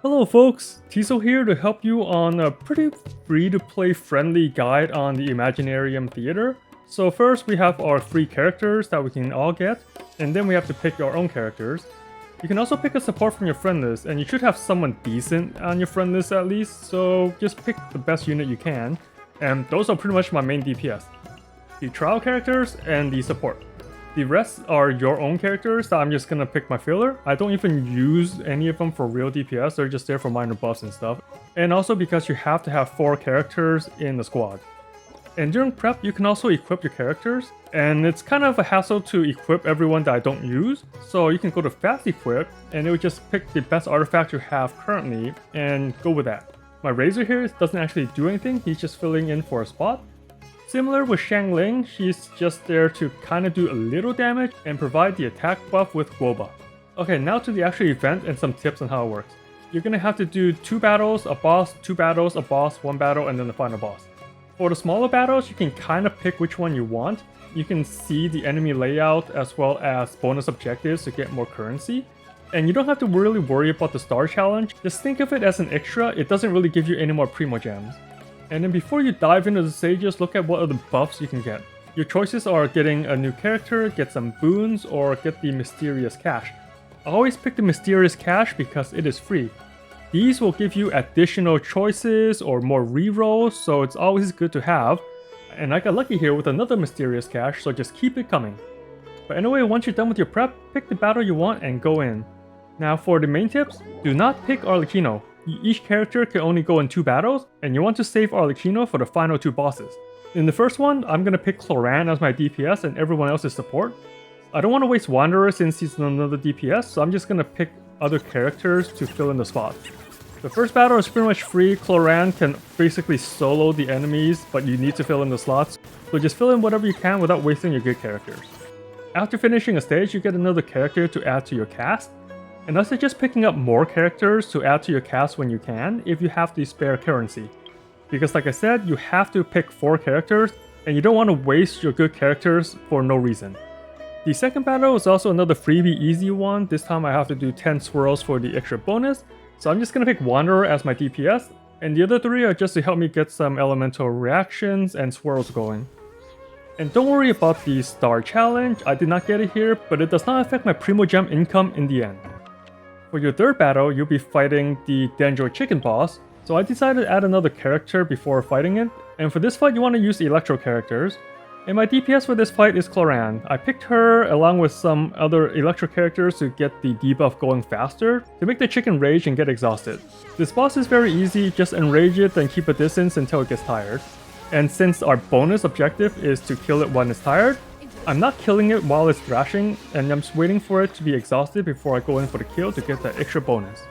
Hello folks, Tiso here to help you on a pretty free-to-play friendly guide on the Imaginarium theater. So first we have our free characters that we can all get, and then we have to pick our own characters. You can also pick a support from your friend list, and you should have someone decent on your friend list at least, so just pick the best unit you can. And those are pretty much my main DPS. The trial characters and the support. The rest are your own characters that I'm just gonna pick my filler. I don't even use any of them for real DPS, they're just there for minor buffs and stuff. And also because you have to have 4 characters in the squad. And during prep, you can also equip your characters, and it's kind of a hassle to equip everyone that I don't use. So you can go to fast equip, and it will just pick the best artifact you have currently, and go with that. My Razor here doesn't actually do anything, he's just filling in for a spot. Similar with Xiangling, she's just there to kind of do a little damage and provide the attack buff with Guoba. Okay, now to the actual event and some tips on how it works. You're gonna have to do 2 battles, a boss, 2 battles, a boss, 1 battle, and then the final boss. For the smaller battles, you can kind of pick which one you want. You can see the enemy layout as well as bonus objectives to get more currency. And you don't have to really worry about the star challenge, just think of it as an extra, it doesn't really give you any more Primogems. And then before you dive into the stages, look at what other buffs you can get. Your choices are getting a new character, get some boons, or get the mysterious cash. I always pick the mysterious cash because it is free. These will give you additional choices or more rerolls, so it's always good to have. And I got lucky here with another mysterious cash, so just keep it coming. But anyway, once you're done with your prep, pick the battle you want and go in. Now for the main tips, do not pick Arlecchino. Each character can only go in 2 battles, and you want to save Arlecchino for the final 2 bosses. In the first one, I'm gonna pick Cloran as my DPS and everyone else is support. I don't want to waste Wanderer since he's another DPS, so I'm just gonna pick other characters to fill in the spot. The first battle is pretty much free. Cloran can basically solo the enemies, but you need to fill in the slots, so just fill in whatever you can without wasting your good characters. After finishing a stage, you get another character to add to your cast. And I suggest picking up more characters to add to your cast when you can, if you have the spare currency. Because like I said, you have to pick 4 characters, and you don't want to waste your good characters for no reason. The second battle is also another freebie easy one. This time I have to do 10 swirls for the extra bonus, so I'm just gonna pick Wanderer as my DPS, and the other 3 are just to help me get some elemental reactions and swirls going. And don't worry about the star challenge, I did not get it here, but it does not affect my Primogem income in the end. For your third battle, you'll be fighting the Dendro Chicken boss, so I decided to add another character before fighting it, and for this fight you want to use Electro characters. And my DPS for this fight is Cloran. I picked her along with some other Electro characters to get the debuff going faster, to make the chicken rage and get exhausted. This boss is very easy, just enrage it then keep a distance until it gets tired. And since our bonus objective is to kill it when it's tired, I'm not killing it while it's thrashing, and I'm just waiting for it to be exhausted before I go in for the kill to get that extra bonus.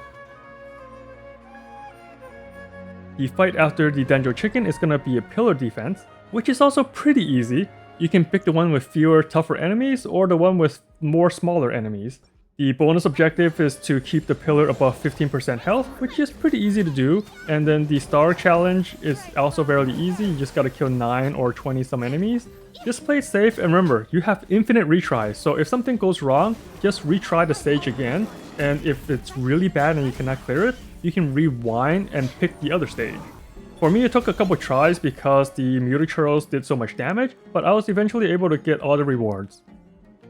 The fight after the Dendro Chicken is gonna be a pillar defense, which is also pretty easy. You can pick the one with fewer tougher enemies or the one with more smaller enemies. The bonus objective is to keep the pillar above 15% health, which is pretty easy to do. And then the star challenge is also fairly easy, you just gotta kill 9 or 20 some enemies. Just play safe, and remember, you have infinite retries, so if something goes wrong, just retry the stage again, and if it's really bad and you cannot clear it, you can rewind and pick the other stage. For me, it took a couple tries because the Mutichurls did so much damage, but I was eventually able to get all the rewards.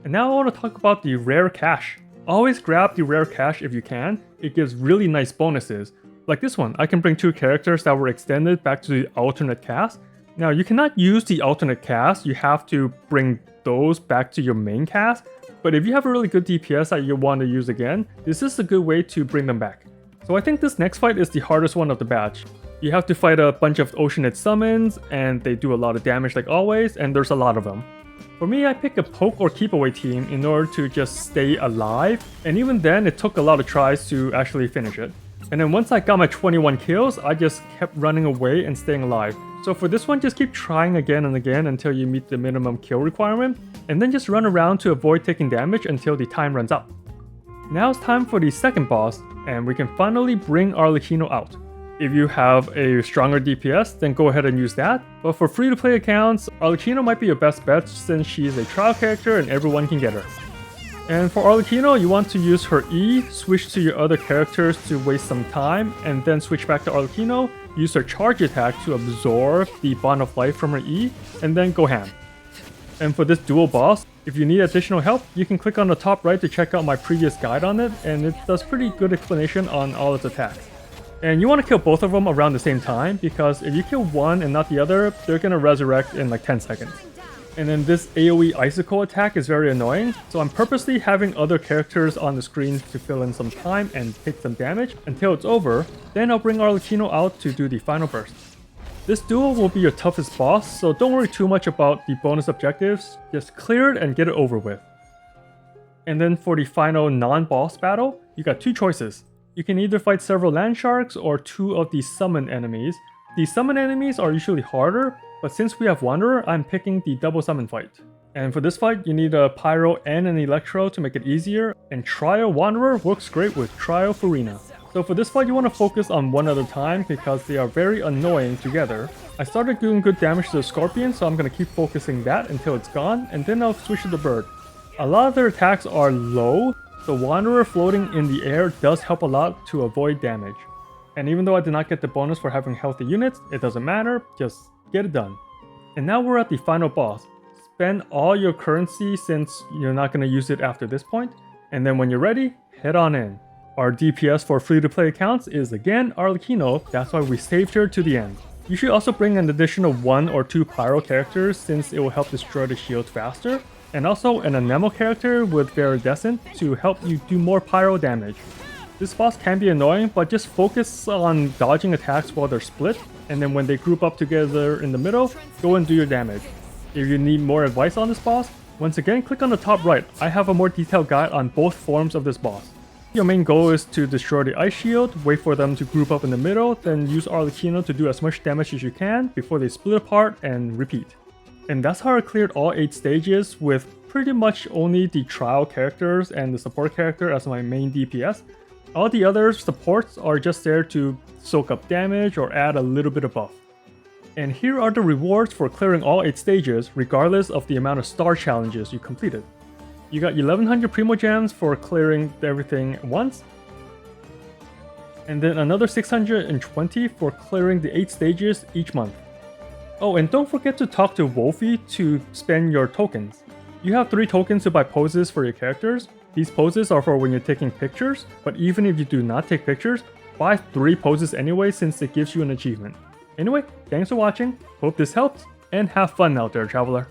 And now I want to talk about the rare cash. Always grab the rare cash if you can, it gives really nice bonuses. Like this one, I can bring 2 characters that were extended back to the alternate cast. Now you cannot use the alternate cast, you have to bring those back to your main cast, but if you have a really good DPS that you want to use again, this is a good way to bring them back. So I think this next fight is the hardest one of the batch. You have to fight a bunch of Oceanid summons, and they do a lot of damage like always, and there's a lot of them. For me, I pick a poke or keep away team in order to just stay alive, and even then it took a lot of tries to actually finish it. And then once I got my 21 kills, I just kept running away and staying alive. So for this one, just keep trying again and again until you meet the minimum kill requirement, and then just run around to avoid taking damage until the time runs out. Now it's time for the second boss, and we can finally bring Arlecchino out. If you have a stronger DPS, then go ahead and use that, but for free-to-play accounts, Arlecchino might be your best bet since she is a trial character and everyone can get her. And for Arlecchino, you want to use her E, switch to your other characters to waste some time, and then switch back to Arlecchino, use her charge attack to absorb the Bond of Life from her E, and then go ham. And for this dual boss, if you need additional help, you can click on the top right to check out my previous guide on it, and it does pretty good explanation on all its attacks. And you want to kill both of them around the same time, because if you kill one and not the other, they're gonna resurrect in like 10 seconds. And then this AoE icicle attack is very annoying, so I'm purposely having other characters on the screen to fill in some time and take some damage until it's over, then I'll bring Arlecchino out to do the final burst. This duel will be your toughest boss, so don't worry too much about the bonus objectives, just clear it and get it over with. And then for the final non-boss battle, you got two choices. You can either fight several land sharks or two of the summon enemies. The summon enemies are usually harder, but since we have Wanderer, I'm picking the double summon fight. And for this fight, you need a Pyro and an Electro to make it easier, and Trio Wanderer works great with Trio Furina. So for this fight, you want to focus on one at a time because they are very annoying together. I started doing good damage to the Scorpion, so I'm going to keep focusing that until it's gone, and then I'll switch to the Bird. A lot of their attacks are low, so Wanderer floating in the air does help a lot to avoid damage. And even though I did not get the bonus for having healthy units, it doesn't matter, just get it done. And now we're at the final boss. Spend all your currency since you're not going to use it after this point, and then when you're ready, head on in. Our DPS for free-to-play accounts is again Arlecchino, that's why we saved her to the end. You should also bring an additional 1 or 2 Pyro characters since it will help destroy the shield faster, and also an Anemo character with Viridescent to help you do more Pyro damage. This boss can be annoying, but just focus on dodging attacks while they're split, and then when they group up together in the middle, go and do your damage. If you need more advice on this boss, once again click on the top right. I have a more detailed guide on both forms of this boss. Your main goal is to destroy the ice shield, wait for them to group up in the middle, then use Arlecchino to do as much damage as you can before they split apart and repeat. And that's how I cleared all 8 stages with pretty much only the trial characters and the support character as my main DPS. All the other supports are just there to soak up damage or add a little bit of buff. And here are the rewards for clearing all 8 stages regardless of the amount of star challenges you completed. You got 1100 Primogems for clearing everything once, and then another 620 for clearing the 8 stages each month. Oh, and don't forget to talk to Wolfie to spend your tokens. You have 3 tokens to buy poses for your characters. These poses are for when you're taking pictures, but even if you do not take pictures, buy 3 poses anyway since it gives you an achievement. Anyway, thanks for watching, hope this helps, and have fun out there, traveler.